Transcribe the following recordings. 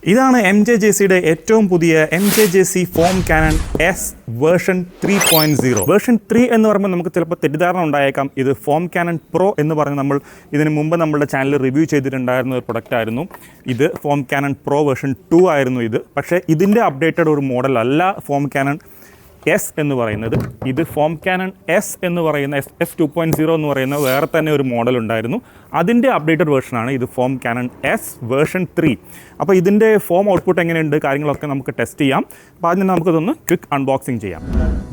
ഇതാണ് MJJCയുടെ ഏറ്റവും പുതിയ MJJC form Canon S version 3.0. Version 3 എന്ന് പറയുമ്പോൾ നമുക്ക് ചിലപ്പോൾ തെറ്റിദ്ധാരണ ഉണ്ടായേക്കാം. ഇത് ഫോം കാനൺ പ്രോ എന്ന് പറഞ്ഞ് നമ്മൾ ഇതിന് മുമ്പ് നമ്മുടെ ചാനലിൽ റിവ്യൂ ചെയ്തിട്ടുണ്ടായിരുന്ന ഒരു പ്രൊഡക്റ്റ് ആയിരുന്നു. ഇത് ഫോം കാനൺ പ്രോ വേർഷൻ 2 ആയിരുന്നു ഇത്. പക്ഷേ ഇതിൻ്റെ അപ്ഡേറ്റഡ് ഒരു മോഡൽ അല്ല ഫോം കാനൺ S എന്ന് പറയുന്നത്. ഇത് ഫോം കാനൺ S എന്ന് പറയുന്ന S 2.0 എന്ന് പറയുന്ന വേറെ തന്നെ ഒരു മോഡൽ ഉണ്ടായിരുന്നു. അതിൻ്റെ അപ്ഡേറ്റഡ് വേർഷനാണ് ഇത് ഫോം കാനൺ S വേർഷൻ 3. അപ്പോൾ ഇതിൻ്റെ ഫോം ഔട്ട്പുട്ട് എങ്ങനെയുണ്ട് കാര്യങ്ങളൊക്കെ നമുക്ക് ടെസ്റ്റ് ചെയ്യാം. അപ്പോൾ അതിന് നമുക്കിതൊന്ന് ക്വിക്ക് അൺബോക്സിങ് ചെയ്യാം.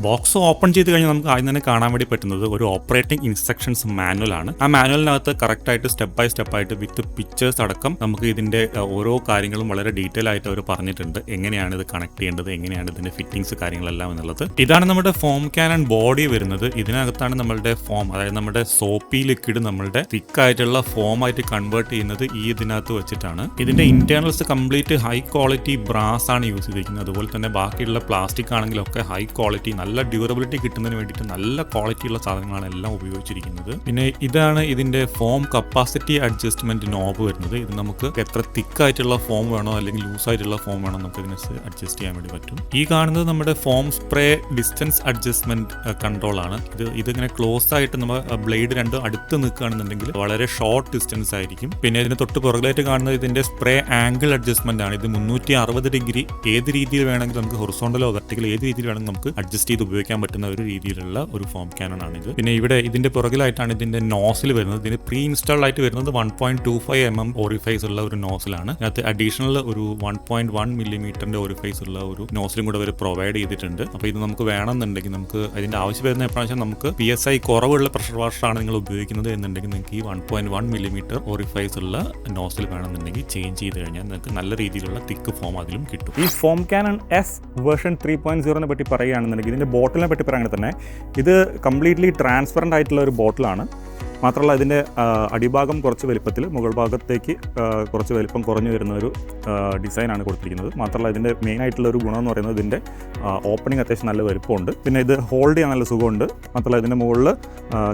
ബോക്സ് ഓപ്പൺ ചെയ്ത് കഴിഞ്ഞാൽ നമുക്ക് ആദ്യം തന്നെ കാണാൻ വേണ്ടി പറ്റുന്നത് ഒരു ഓപ്പറേറ്റിംഗ് ഇൻസ്ട്രക്ഷൻസ് മാനുവലാണ്. ആ മാനുവലിനകത്ത് കറക്റ്റായിട്ട് സ്റ്റെപ്പ് ബൈ സ്റ്റെപ്പായിട്ട് വിത്ത് പിക്ചേഴ്സ് അടക്കം നമുക്ക് ഇതിൻ്റെ ഓരോ കാര്യങ്ങളും വളരെ ഡീറ്റെയിൽ ആയിട്ട് അവർ പറഞ്ഞിട്ടുണ്ട്. എങ്ങനെയാണ് ഇത് കണക്ട് ചെയ്യേണ്ടത്, എങ്ങനെയാണ് ഇതിൻ്റെ ഫിറ്റിംഗ്സ് കാര്യങ്ങളെല്ലാം എന്നുള്ളത്. ഇതാണ് നമ്മുടെ ഫോം കാനൺ ബോഡി വരുന്നത്. ഇതിനകത്താണ് നമ്മളുടെ ഫോം, അതായത് നമ്മുടെ സോപ്പി ലിക്വിഡ് നമ്മളുടെ തിക്ക് ആയിട്ടുള്ള ഫോം ആയിട്ട് കൺവേർട്ട് ചെയ്യുന്നത് ഈ ഇതിനകത്ത് വെച്ചിട്ടാണ്. ഇതിന്റെ internals complete high quality brass ആണ് യൂസ് ചെയ്തിരിക്കുന്നത്. അതുപോലെ തന്നെ ബാക്കിയുള്ള പ്ലാസ്റ്റിക് ആണെങ്കിലൊക്കെ ഹൈ ക്വാളിറ്റി, നല്ല ഡ്യൂറബിലിറ്റി കിട്ടുന്നതിന് വേണ്ടിയിട്ട് നല്ല ക്വാളിറ്റിയുള്ള സാധനങ്ങളാണ് എല്ലാം ഉപയോഗിച്ചിരിക്കുന്നത്. പിന്നെ ഇതാണ് ഇതിന്റെ ഫോം കപ്പാസിറ്റി അഡ്ജസ്റ്റ്മെന്റ് നോബ് വരുന്നത്. ഇത് നമുക്ക് എത്ര തിക്ക് ആയിട്ടുള്ള ഫോം വേണോ അല്ലെങ്കിൽ ലൂസ് ആയിട്ടുള്ള ഫോം വേണോ നമുക്ക് ഇതിനെ അഡ്ജസ്റ്റ് ചെയ്യാൻ വേണ്ടി പറ്റും. ഈ കാണുന്നത് നമ്മുടെ form spray distance adjustment control ആണ്. ഇതിങ്ങനെ ക്ലോസ് ആയിട്ട് നമ്മൾ ബ്ലേഡ് രണ്ടും അടുത്ത് നിൽക്കുകയാണെന്നുണ്ടെങ്കിൽ വളരെ ഷോർട്ട് ഡിസ്റ്റൻസ് ആയിരിക്കും. പിന്നെ ഇതിന് തൊട്ട് പുറകിലായിട്ട് കാണുന്നത് ഇതിന്റെ സ്പ്രേ ആംഗിൾ അഡ്ജസ്റ്റ്മെന്റ് ആണ്. ഇത് 360 ഡിഗ്രി ഏത് രീതിയിൽ വേണമെങ്കിൽ നമുക്ക് ഹൊറിസോണ്ടലോ വെർട്ടിക്കലോ ഏത് രീതിയിൽ വേണമെങ്കിൽ നമുക്ക് അഡ്ജസ്റ്റ് ചെയ്ത് ഉപയോഗിക്കാൻ പറ്റുന്ന ഒരു രീതിയിലുള്ള ഒരു ഫോം കാനൺ ആണ് ഇത്. പിന്നെ ഇവിടെ ഇതിന്റെ പുറകിലായിട്ടാണ് ഇതിന്റെ നോസിൽ വരുന്നത്. ഇതിന് പ്രീ ഇൻസ്റ്റാൾഡ് ആയിട്ട് വരുന്നത് 1.25 mm ഓറിഫൈസ് ഉള്ള ഒരു നോസിലാണ്. അതിനകത്ത് അഡീഷണൽ ഒരു 1.1 mm ഓറിഫൈസ് ഉള്ള ഒരു നോസിലും കൂടെ അവർ പ്രൊവൈഡ് ചെയ്തിട്ടുണ്ട്. അപ്പോൾ ഇത് നമുക്ക് വേണമെന്നുണ്ടെങ്കിൽ നമുക്ക് അതിന്റെ ആവശ്യം വരുന്ന എപ്പോഴാണെന്ന് നമുക്ക് PSI കുറവുള്ള പ്രഷർ വാഷറാണ് നിങ്ങൾ ഉപയോഗിക്കുന്നത് എന്നുണ്ടെങ്കിൽ നിങ്ങൾക്ക് ഈ 1.1 mm ഓറിഫൈസ് ഉള്ള നോസിൽ വേണമെന്നുണ്ടെങ്കിൽ ചേഞ്ച് ചെയ്ത് കഴിഞ്ഞാൽ നിങ്ങൾക്ക് നല്ല രീതിയിലുള്ള തിക്ക് ഫോം അതിലും കിട്ടും. ഈ ഫോം കാനൺ S വേർഷൻ 3.0 പറ്റി പറയുകയാണെന്നുണ്ടെങ്കിൽ ഇതിൻ്റെ ബോട്ടിലിനെ പറ്റി പറയുകയാണെങ്കിൽ തന്നെ ഇത് കംപ്ലീറ്റ്ലി ട്രാൻസ്പെറൻ്റ് ആയിട്ടുള്ള ഒരു ബോട്ടിലാണ്. മാത്രമല്ല ഇതിൻ്റെ അടിഭാഗം കുറച്ച് വലിപ്പത്തിൽ മുകൾ ഭാഗത്തേക്ക് കുറച്ച് വലിപ്പം കുറഞ്ഞു വരുന്ന ഒരു ഡിസൈനാണ് കൊടുത്തിരിക്കുന്നത്. മാത്രമല്ല ഇതിൻ്റെ മെയിൻ ആയിട്ടുള്ള ഒരു ഗുണം എന്ന് പറയുന്നത് ഇതിൻ്റെ ഓപ്പണിംഗ് അത്യാവശ്യം നല്ല വലുപ്പമുണ്ട്. പിന്നെ ഇത് ഹോൾഡ് ചെയ്യാൻ നല്ല സുഖമുണ്ട്. മാത്രമല്ല ഇതിൻ്റെ മുകളിൽ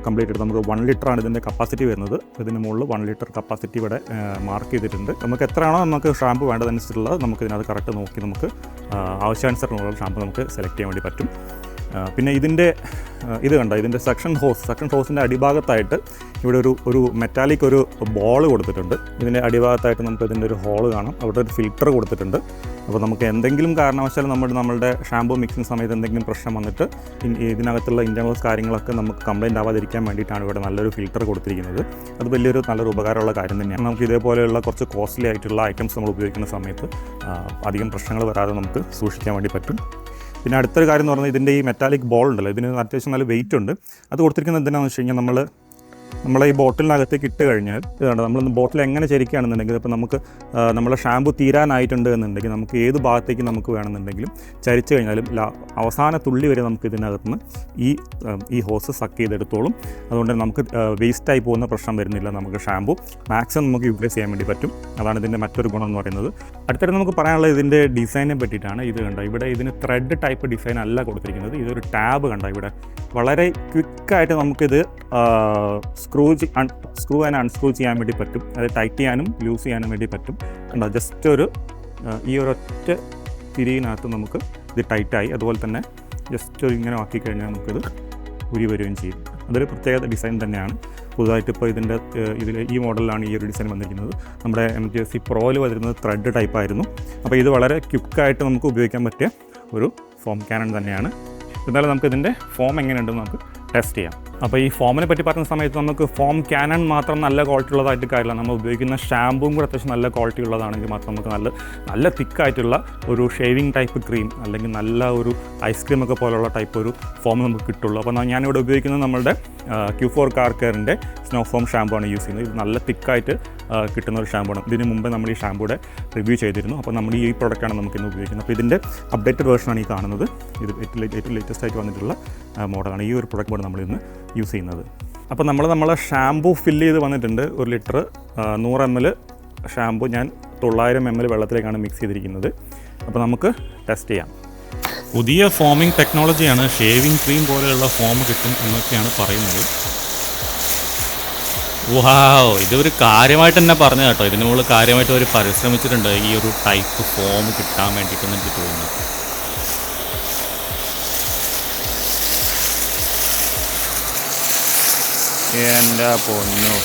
കംപ്ലീറ്റ് ആയിട്ട് നമുക്ക് 1 ലിറ്ററാണ് ഇതിൻ്റെ കപ്പാസിറ്റി വരുന്നത്. ഇതിൻ്റെ മുകളിൽ 1 ലിറ്റർ കപ്പാസിറ്റി ഇവിടെ മാർക്ക് ചെയ്തിട്ടുണ്ട്. നമുക്ക് എത്രയാണോ നമുക്ക് ഷാമ്പു വേണ്ടതനുസരിച്ചുള്ളത് നമുക്ക് ഇതിനകത്ത് കറക്റ്റ് നോക്കി നമുക്ക് ആവശ്യാനുസരണമുള്ള ഷാമ്പു നമുക്ക് സെലക്ട് ചെയ്യാൻ വേണ്ടി പറ്റും. പിന്നെ ഇതിൻ്റെ ഇത് കണ്ട ഇതിൻ്റെ സെക്ഷൻ ഹോസിൻ്റെ അടിഭാഗത്തായിട്ട് ഇവിടെ ഒരു മെറ്റാലിക് ഒരു ബോൾ കൊടുത്തിട്ടുണ്ട്. ഇതിൻ്റെ അടിഭാഗത്തായിട്ട് നമുക്ക് ഇതിൻ്റെ ഒരു ഹോൾ കാണാം. അവിടെ ഒരു ഫിൽറ്റർ കൊടുത്തിട്ടുണ്ട്. അപ്പോൾ നമുക്ക് എന്തെങ്കിലും കാരണവശാൽ നമ്മളുടെ ഷാമ്പൂ മിക്സിങ് സമയത്ത് എന്തെങ്കിലും പ്രശ്നം വന്നിട്ട് ഇതിനകത്തുള്ള ഇൻറ്റേർണൽസ് കാര്യങ്ങളൊക്കെ നമുക്ക് കംപ്ലൈൻറ്റ് ആവാതിരിക്കാൻ വേണ്ടിയിട്ടാണ് ഇവിടെ നല്ലൊരു ഫിൽറ്റർ കൊടുത്തിരിക്കുന്നത്. അത് നല്ലൊരു ഉപകാരമുള്ള കാര്യം തന്നെയാണ്. നമുക്ക് ഇതേപോലെയുള്ള കുറച്ച് കോസ്റ്റ്ലി ആയിട്ടുള്ള ഐറ്റംസ് നമ്മൾ ഉപയോഗിക്കുന്ന സമയത്ത് അധികം പ്രശ്നങ്ങൾ വരാതെ നമുക്ക് സൂക്ഷിക്കാൻ വേണ്ടി പറ്റും. പിന്നെ അടുത്തൊരു കാര്യം എന്ന് പറഞ്ഞാൽ ഇതിൻ്റെ ഈ മെറ്റാലിക് ബോൾ ഉണ്ടല്ലോ, ഇതിന് അത്യാവശ്യം നല്ല വെയിറ്റ് ഉണ്ട്. അത് കൊടുത്തിരിക്കുന്നത് എന്തിനാണെന്ന് വെച്ച് കഴിഞ്ഞാൽ നമ്മളെ ഈ ബോട്ടിലിനകത്തേക്ക് ഇട്ട് കഴിഞ്ഞാൽ ഇതാണ് നമ്മൾ ബോട്ടിൽ എങ്ങനെ ചരിക്കുകയാണെന്നുണ്ടെങ്കിൽ ഇപ്പോൾ നമുക്ക് നമ്മളെ ഷാമ്പു തീരാനായിട്ടുണ്ട് എന്നുണ്ടെങ്കിൽ നമുക്ക് ഏത് ഭാഗത്തേക്ക് നമുക്ക് വേണമെന്നുണ്ടെങ്കിലും ചരിച്ചു കഴിഞ്ഞാലും അവസാന തുള്ളി വരെ നമുക്ക് ഇതിനകത്തുനിന്ന് ഈ ഹോസ് സക്ക് ചെയ്തെടുത്തോളും. അതുകൊണ്ട് നമുക്ക് വേസ്റ്റായി പോകുന്ന പ്രശ്നം വരുന്നില്ല. നമുക്ക് ഷാമ്പു മാക്സിമം നമുക്ക് യൂട്ടിലൈസ് ചെയ്യാൻ വേണ്ടി പറ്റും. അതാണ് ഇതിൻ്റെ മറ്റൊരു ഗുണം എന്ന് പറയുന്നത്. അടുത്തിടെ നമുക്ക് പറയാനുള്ളത് ഇതിൻ്റെ ഡിസൈനെ പറ്റിയിട്ടാണ്. ഇത് കണ്ട ഇവിടെ ഇതിന് ത്രെഡ് ടൈപ്പ് ഡിസൈൻ അല്ല കൊടുത്തിരിക്കുന്നത്. ഇതൊരു ടാബ് കണ്ട ഇവിടെ വളരെ ക്വിക്കായിട്ട് നമുക്കിത് സ്ക്രൂ ആൻഡ് അൺസ്ക്രൂ ചെയ്യാൻ വേണ്ടി പറ്റും. അത് ടൈറ്റ് ചെയ്യാനും ലൂസ് ചെയ്യാനും വേണ്ടി പറ്റും. കണ്ടോ ജസ്റ്റ് ഈ ഒരൊറ്റ തിരിയിനകത്ത് നമുക്ക് ഇത് ടൈറ്റായി. അതുപോലെ തന്നെ ജസ്റ്റ് ഇങ്ങനെ ആക്കി കഴിഞ്ഞാൽ നമുക്കിത് ഉരി വരികയും ചെയ്യും. അതൊരു പ്രത്യേക ഡിസൈൻ തന്നെയാണ്. പുതുതായിട്ട് ഇപ്പോൾ ഇതിൽ ഈ മോഡലിലാണ് ഈ ഒരു ഡിസൈൻ വന്നിരിക്കുന്നത്. നമ്മുടെ MJJC പ്രോയിൽ വരുന്നത് ത്രെഡ് ടൈപ്പായിരുന്നു. അപ്പോൾ ഇത് വളരെ ക്വിക്കായിട്ട് നമുക്ക് ഉപയോഗിക്കാൻ പറ്റിയ ഒരു ഫോം കാനൺ തന്നെയാണ്. എന്നാലും നമുക്ക് ഇതിൻ്റെ ഫോം എങ്ങനെയുണ്ടെന്ന് നമുക്ക് ടെസ്റ്റ് ചെയ്യാം. അപ്പോൾ ഈ ഫോമിനെ പറ്റി പറയുന്ന സമയത്ത് നമുക്ക് ഫോം കാനൺ മാത്രം നല്ല ക്വാളിറ്റി ഉള്ളതായിട്ട് കാര്യമില്ല. നമ്മൾ ഉപയോഗിക്കുന്ന ഷാമ്പൂവും കൂടെ അത്യാവശ്യം നല്ല ക്വാളിറ്റി ഉള്ളതാണെങ്കിൽ മാത്രം നമുക്ക് നല്ല തിക്കായിട്ടുള്ള ഒരു ഷേവിങ് ടൈപ്പ് ക്രീം അല്ലെങ്കിൽ നല്ല ഒരു ഐസ്ക്രീമൊക്കെ പോലുള്ള ടൈപ്പ് ഒരു ഫോം നമുക്ക് കിട്ടുള്ളൂ. അപ്പോൾ ഞാനിവിടെ ഉപയോഗിക്കുന്നത് നമ്മളുടെ Q4 കാർ കെയറിൻ്റെ സ്നോ ഫോം ഷാമ്പൂ ആണ് യൂസ് ചെയ്യുന്നത്. ഇത് നല്ല തിക്കായിട്ട് കിട്ടുന്ന ഒരു ഷാമ്പൂ ആണ്. ഇതിന് മുമ്പ് നമ്മൾ ഈ ഷാമ്പൂടെ റിവ്യൂ ചെയ്തിരുന്നു. അപ്പോൾ നമ്മൾ ഈ പ്രോഡക്റ്റാണ് നമുക്കിന്ന് ഉപയോഗിക്കുന്നത്. അപ്പോൾ ഇതിൻ്റെ അപ്ഡേറ്റഡ് വേർഷനാണ് ഈ കാണുന്നത്. ഇത് ഏറ്റവും ലേറ്റസ്റ്റ് ആയിട്ട് വന്നിട്ടുള്ള മോഡലാണ്. ഈ ഒരു പ്രൊഡക്റ്റ് മോഡ് നമ്മളിന്ന് യൂസ് ചെയ്യുന്നത്. അപ്പോൾ നമ്മളെ ഷാമ്പൂ ഫില്ല് ചെയ്ത് വന്നിട്ടുണ്ട്. 1 ലിറ്റർ 100 ml ഷാമ്പൂ ഞാൻ 900 ml വെള്ളത്തിലേക്കാണ് മിക്സ് ചെയ്തിരിക്കുന്നത്. അപ്പോൾ നമുക്ക് ടെസ്റ്റ് ചെയ്യാം. പുതിയ ഫോമിംഗ് ടെക്നോളജിയാണ്. ഷേവിംഗ് ക്രീം പോലെയുള്ള ഫോം കിട്ടും എന്നൊക്കെയാണ് പറയുന്നത്. വാവ്, ഇതൊരു കാര്യമായിട്ട് തന്നെ പറഞ്ഞു കേട്ടോ. ഇതിന് മുകളിൽ കാര്യമായിട്ട് അവർ പരിശ്രമിച്ചിട്ടുണ്ട് ഈ ഒരു ടൈപ്പ് ഫോം കിട്ടാൻ വേണ്ടിയിട്ടെന്ന് എനിക്ക് തോന്നുന്നു. എൻ്റെ പൊന്നോ,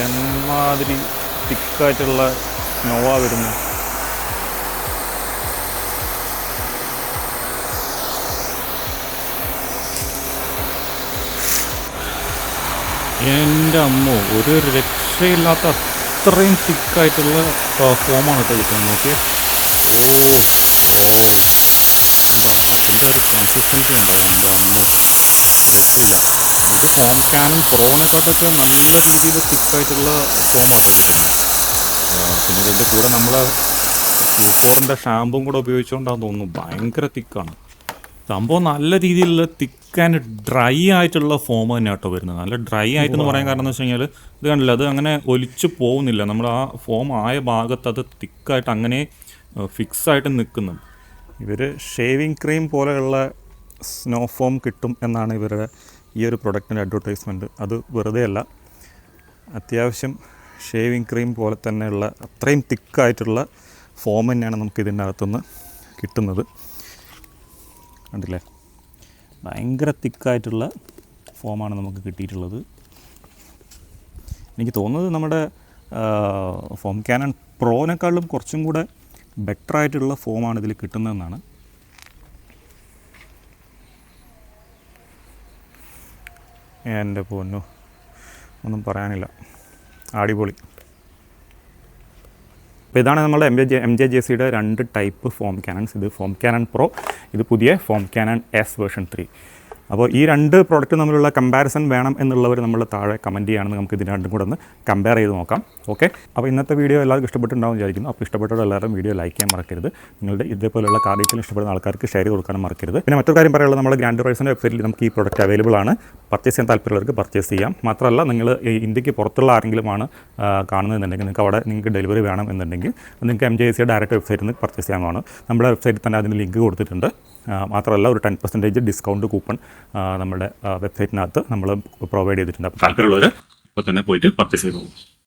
എന്മാതിരി തിക്കായിട്ടുള്ള സ്നോവാ വരുന്നത്. എൻ്റെ അമ്മോ, ഒരു രക്ഷയില്ലാത്ത അത്രയും തിക്കായിട്ടുള്ള ഫോമാണ് കേട്ടോ കിട്ടുന്നത്. നോക്കി, ഓ കൺസിസ്റ്റൻസി ഉണ്ടോ? എൻ്റെ അമ്മോ, രക്ഷയില്ല. ഇത് ഹോം ക്യാനും പ്രോനെക്കാട്ടൊക്കെ നല്ല രീതിയിൽ തിക്കായിട്ടുള്ള ഫോമാണ് ഇതിന്. പിന്നെ ഇതിൻ്റെ കൂടെ നമ്മൾ ഗ്ലൂക്കോളിൻ്റെ ഷാമ്പും കൂടെ ഉപയോഗിച്ചുകൊണ്ടാന്ന് തോന്നുന്നു. ഭയങ്കര തിക്കാണ് സംഭവം. നല്ല രീതിയിലുള്ള തിക്ക് ആൻഡ് ഡ്രൈ ആയിട്ടുള്ള ഫോം തന്നെ കേട്ടോ വരുന്നത്. നല്ല ഡ്രൈ ആയിട്ടെന്ന് പറയാൻ കാരണം എന്ന് വെച്ച് കഴിഞ്ഞാൽ ഇത് കണ്ടില്ല, അത് അങ്ങനെ ഒലിച്ചു പോകുന്നില്ല. നമ്മൾ ആ ഫോം ആയ ഭാഗത്ത് അത് തിക്കായിട്ട് അങ്ങനെ ഫിക്സായിട്ട് നിൽക്കുന്നുണ്ട്. ഇവർ ഷേവിങ് ക്രീം പോലെയുള്ള സ്നോ ഫോം കിട്ടും എന്നാണ് ഇവരുടെ ഈ ഒരു പ്രൊഡക്റ്റിൻ്റെ അഡ്വർടൈസ്മെൻറ്റ്. അത് വെറുതെ അല്ല, അത്യാവശ്യം ഷേവിങ് ക്രീം പോലെ തന്നെയുള്ള അത്രയും തിക്കായിട്ടുള്ള ഫോം തന്നെയാണ് നമുക്ക് ഇതിൻ്റെ അകത്തുനിന്ന് കിട്ടുന്നത്. കണ്ടില്ലേ, ഭയങ്കര തിക്കായിട്ടുള്ള ഫോമാണ് നമുക്ക് കിട്ടിയിട്ടുള്ളത്. എനിക്ക് തോന്നുന്നത് നമ്മുടെ ഫോം ക്യാനൺ പ്രോനേക്കാളും കുറച്ചും കൂടെ ബെറ്റർ ആയിട്ടുള്ള ഫോമാണ് ഇതിൽ കിട്ടുന്നതെന്നാണ്. എൻ്റെ പൊന്നു, ഒന്നും പറയാനില്ല, അടിപൊളി. അപ്പോൾ ഇതാണ് നമ്മുടെ MJJCയുടെ 2 ടൈപ്പ് ഫോം ക്യാനൺസ്. ഇത് ഫോം ക്യാനൺ പ്രോ, ഇത് പുതിയ ഫോം ക്യാനൺ എസ് വേർഷൻ 3. അപ്പോൾ ഈ 2 പ്രോഡക്റ്റ് തമ്മിലുള്ള കമ്പാരിസൺ വേണം എന്നുള്ളവർ നമ്മൾ താഴെ കമൻറ്റ് ചെയ്യുകയാണെങ്കിൽ നമുക്ക് ഇത് രണ്ടും കൂടെ ഒന്ന് കമ്പയർ ചെയ്ത് നോക്കാം. ഓക്കെ, അപ്പോൾ ഇന്നത്തെ വീഡിയോ എല്ലാവർക്കും ഇഷ്ടപ്പെട്ടുണ്ടാവും വിചാരിക്കുന്നു. അപ്പോൾ ഇഷ്ടപ്പെട്ടവർ എല്ലാവരും വീഡിയോ ലൈക്ക് ചെയ്യാൻ മറക്കരുത്. നിങ്ങളുടെ ഇതേപോലെയുള്ള കാർ ഡീറ്റെയിൽ ഇഷ്ടപ്പെടുന്ന ആൾക്കാർക്ക് ഷെയർ ചെയ്ത് കൊടുക്കാനും മറക്കരുത്. പിന്നെ മറ്റൊരു കാര്യം പറയുള്ളത്, നമ്മുടെ ഗ്രാൻഡർ റൈഡ്സിൻ്റെ വെബ്സൈറ്റിൽ നമുക്ക് ഈ പ്രോഡക്റ്റ് അവൈലബിൾ ആണ്. പർച്ചേസ് ചെയ്യാൻ താല്പര്യമുള്ളവർക്ക് പർച്ചേസ് ചെയ്യാം. മാത്രമല്ല, നിങ്ങൾ ഇന്ത്യക്ക് പുറത്തുള്ള ആരെങ്കിലുമാണ് കാണുന്നതെന്നുണ്ടെങ്കിൽ നിങ്ങൾക്ക് അവിടെ നിങ്ങൾക്ക് ഡെലിവറി വേണം എന്നുണ്ടെങ്കിൽ നിങ്ങൾക്ക് MJJC ഡയറക്റ്റ് വെബ്സൈറ്റിൽ നിന്ന് പർച്ചേസ് ചെയ്യാവുന്നതാണ്. നമ്മുടെ വെബ്സൈറ്റിൽ തന്നെ അതിന് ലിങ്ക് കൊടുത്തിട്ടുണ്ട്. മാത്രമല്ല, ഒരു 10% ഡിസ്കൗണ്ട് കൂപ്പൺ നമ്മുടെ വെബ്സൈറ്റിനകത്ത് നമ്മൾ പ്രൊവൈഡ് ചെയ്തിട്ടുണ്ട്. അപ്പോൾ താല്പര്യമുള്ളവർ ഇപ്പോൾ തന്നെ പോയിട്ട് പർച്ചേസ് ചെയ്തു.